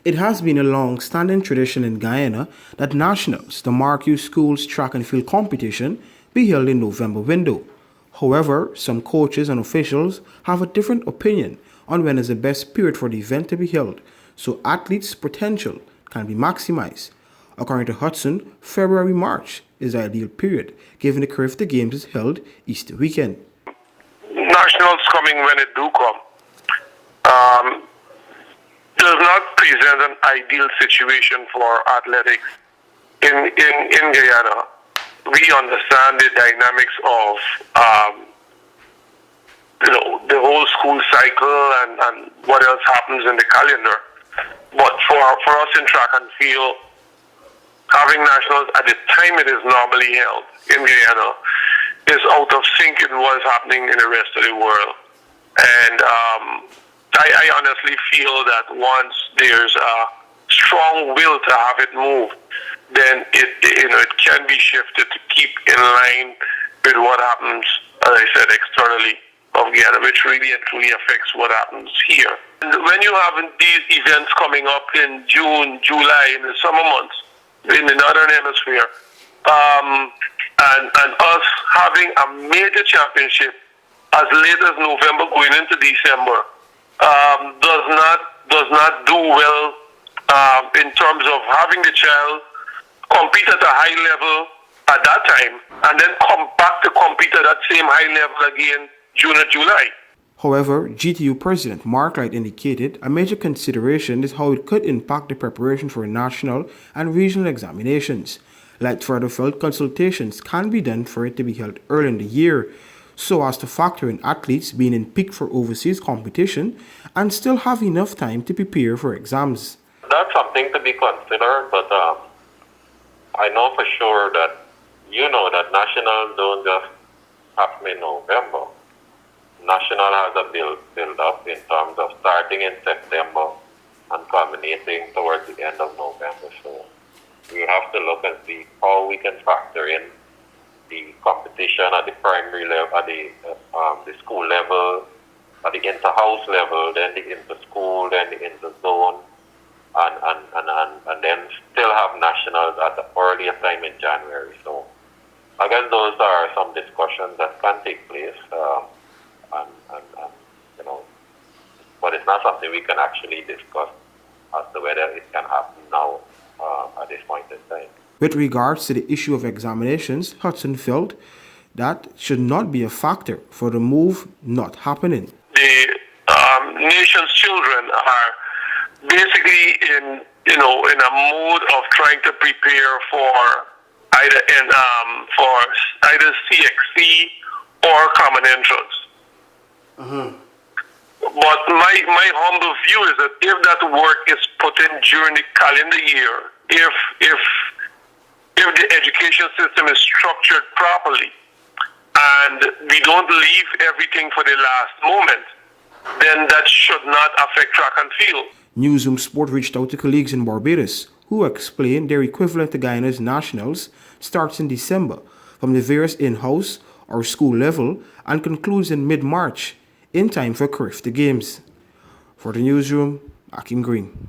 It has been a long-standing tradition in Guyana that nationals, the Mark U School's track and field competition, be held in November window. However, some coaches and officials have a different opinion on when is the best period for the event to be held, so athletes' potential can be maximized. According to Hutson, February-March is the ideal period, given the curve the games is held Easter weekend. Nationals coming when it do come does not present an ideal situation for athletics in Guyana. We understand the dynamics of the whole school cycle and what else happens in the calendar. But for us in track and field, having nationals at the time it is normally held in Guyana is out of sync in what is happening in the rest of the world. And I honestly feel that once there's a strong will to have it move, then it can be shifted to keep in line with what happens, as I said, externally of Guyana, which really and truly affects what happens here. And when you have these events coming up in June, July, in the summer months, in the northern hemisphere, and us having a major championship as late as November going into December does not do well in terms of having the child compete at a high level at that time and then come back to compete at that same high level again June or July. However, GTU President Mark Lyte indicated a major consideration is how it could impact the preparation for national and regional examinations. Lyte further felt consultations can be done for it to be held early in the year, so as to factor in athletes being in peak for overseas competition and still have enough time to prepare for exams. That's something to be considered, but I know for sure that that nationals don't just happen in November. National has a build up in terms of starting in September and culminating towards the end of November. So we have to look and see how we can factor in the competition at the primary level, at the school level, at the inter-house level, then the inter-school, then the inter-zone, and then still have nationals at the earlier time in January. So again, those are some discussions that can take place. But it's not something we can actually discuss as to whether it can happen now at this point in time. With regards to the issue of examinations, Hutson felt that should not be a factor for the move not happening. The nation's children are basically in a mode of trying to prepare for either CXC or common entrance. But my humble view is that if that work is put in during the calendar year, if the education system is structured properly and we don't leave everything for the last moment, then that should not affect track and field. Newsroom Sport reached out to colleagues in Barbados who explained their equivalent to Guyana's nationals starts in December from the various in-house or school level and concludes in mid-March, in time for the Games. For the newsroom, Akeem Greene.